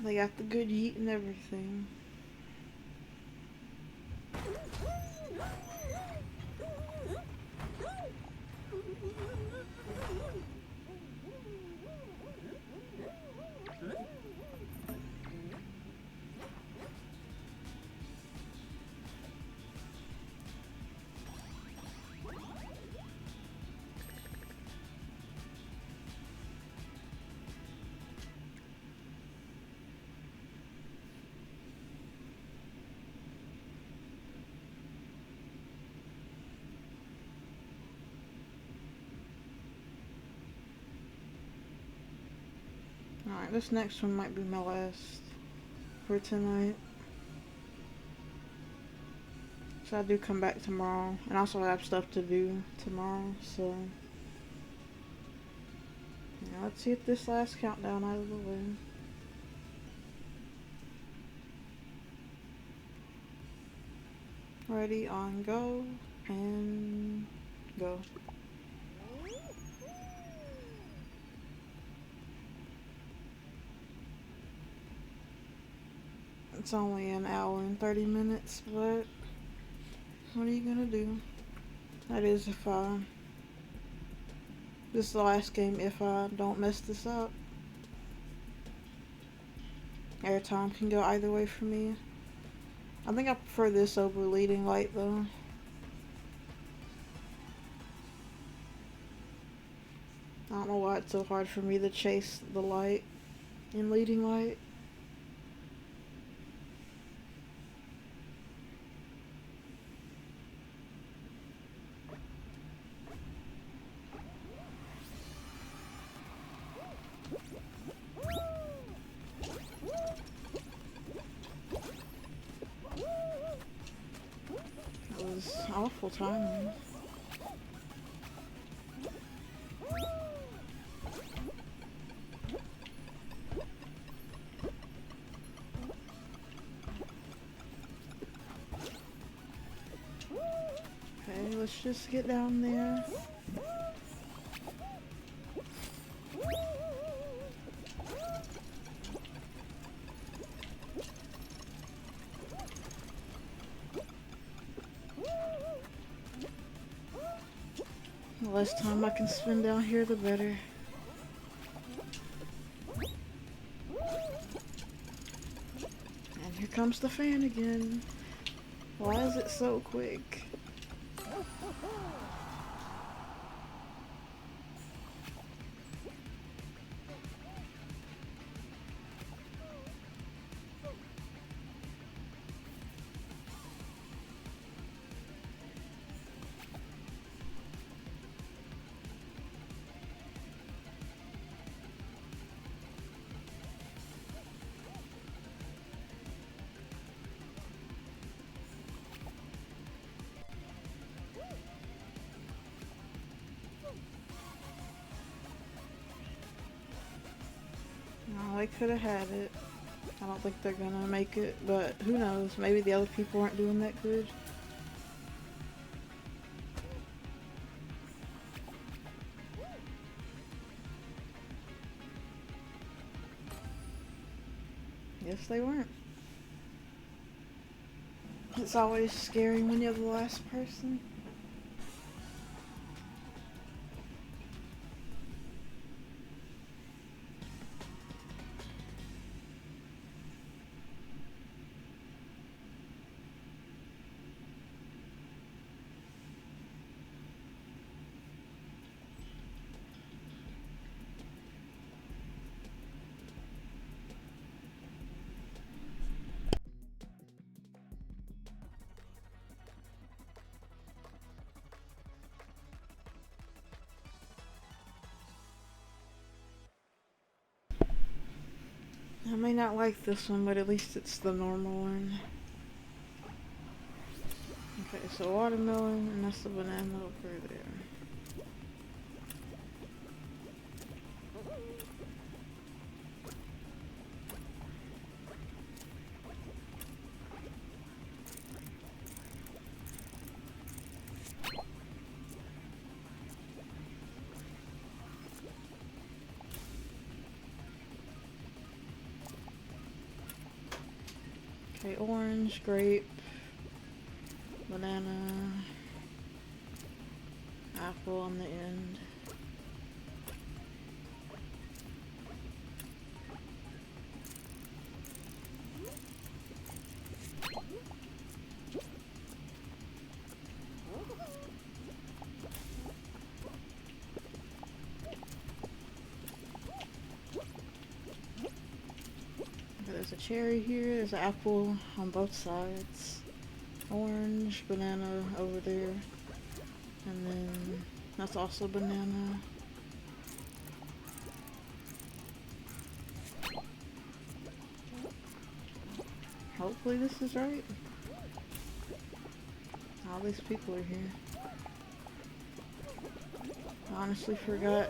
S1: They got the good yeet and everything. Alright, this next one might be my last for tonight. So I do come back tomorrow, and also I have stuff to do tomorrow, so yeah, let's get this last countdown out of the way. Ready, on, go, and go. It's only an hour and 30 minutes, but what are you gonna do? That is if this is the last game if I don't mess this up. Airtime can go either way for me. I think I prefer this over leading light though. I don't know why it's so hard for me to chase the light in leading light. That was awful timing. Okay, let's just get down there. The less time I can spend down here, the better. And here comes the fan again. Why is it so quick? No, they could have had it. I don't think they're gonna make it, but who knows? Maybe the other people aren't doing that good. Yes, they weren't. It's always scary when you're the last person. I may not like this one, but at least it's the normal one. Okay, so watermelon, and that's the banana over there. Okay, orange, grape, banana, apple on the end. There's a cherry here, there's an apple on both sides. Orange, banana over there. And then that's also banana. Hopefully this is right. All these people are here. I honestly forgot.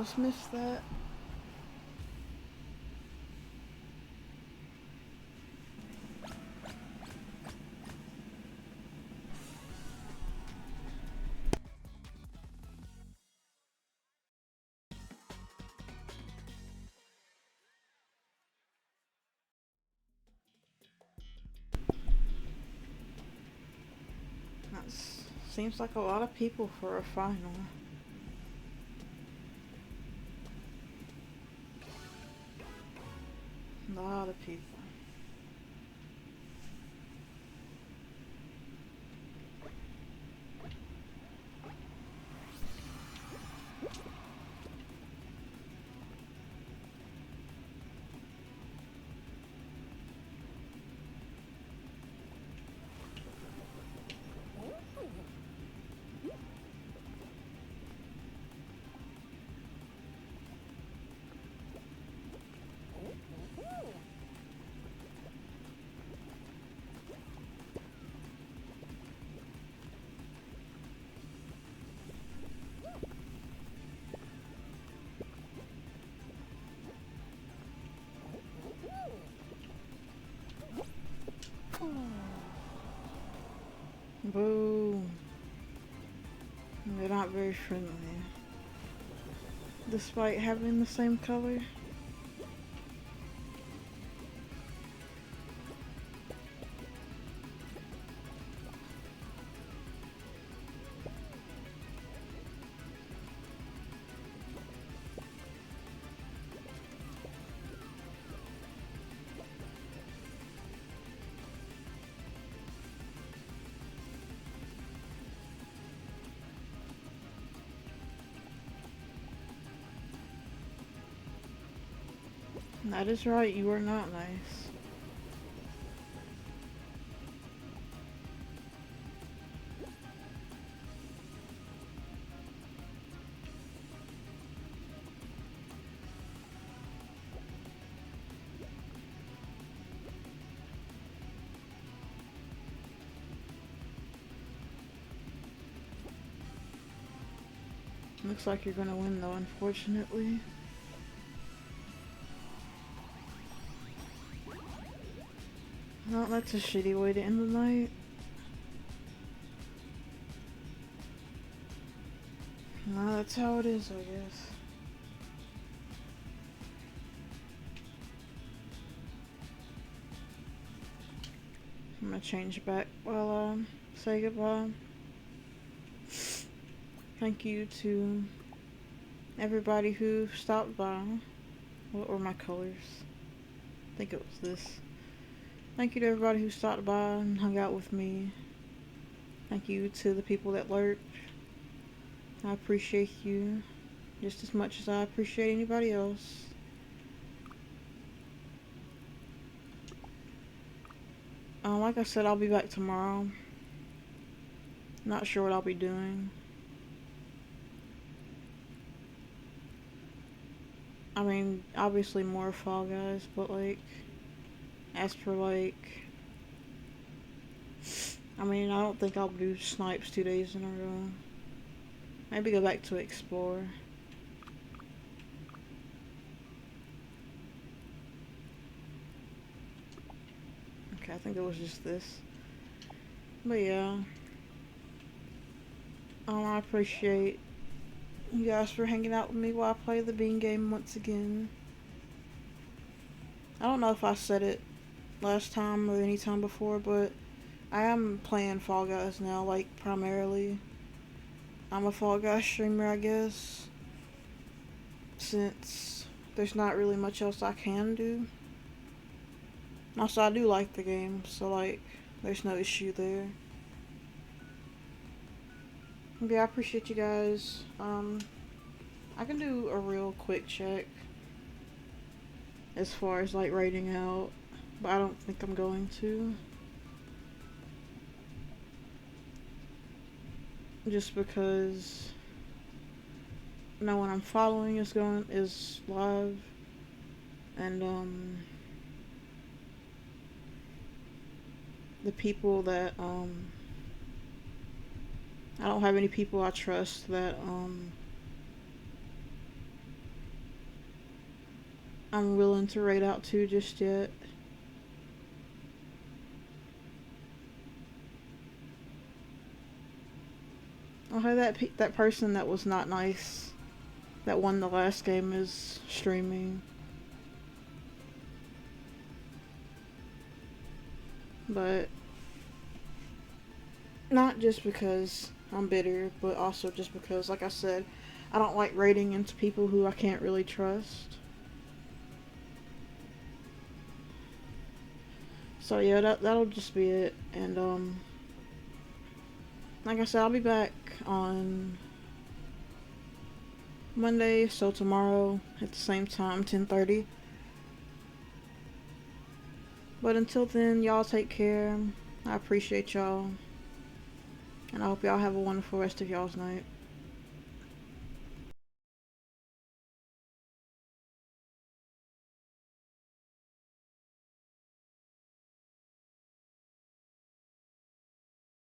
S1: Must miss that. That seems like a lot of people for a final. A lot of people. Boo. They're not very friendly. Despite having the same color. That is right, you are not nice. Looks like you're gonna win though, unfortunately. Well, that's a shitty way to end the night. Well, that's how it is, I guess. I'm gonna change back while I say goodbye. Thank you to everybody who stopped by. What were my colors? I think it was this. Thank you to everybody who stopped by and hung out with me. Thank you to the people that lurked. I appreciate you just as much as I appreciate anybody else. Like I said, I'll be back tomorrow. Not sure what I'll be doing. I mean, obviously more Fall Guys, but like, as for like, I mean, I don't think I'll do snipes 2 days in a row. Maybe go back to explore. Okay, I think it was just this. But yeah. I appreciate you guys for hanging out with me while I play the bean game once again. I don't know if I said it last time or any time before, but I am playing Fall Guys now, like, primarily. I'm a Fall Guys streamer, I guess, since there's not really much else I can do. Also, I do like the game, so, like, there's no issue there. Yeah, I appreciate you guys. I can do a real quick check as far as, like, rating out, but I don't think I'm going to. Just because no one I'm following is live, and the people that I don't have any people I trust that I'm willing to raid out to just yet. Oh, hey, that person that was not nice, that won the last game, is streaming. But not just because I'm bitter, but also just because, like I said, I don't like raiding into people who I can't really trust. So yeah, that'll just be it. And like I said, I'll be back on Monday, so tomorrow at the same time, 10:30. But until then, y'all take care. I appreciate y'all, and I hope y'all have a wonderful rest of y'all's night.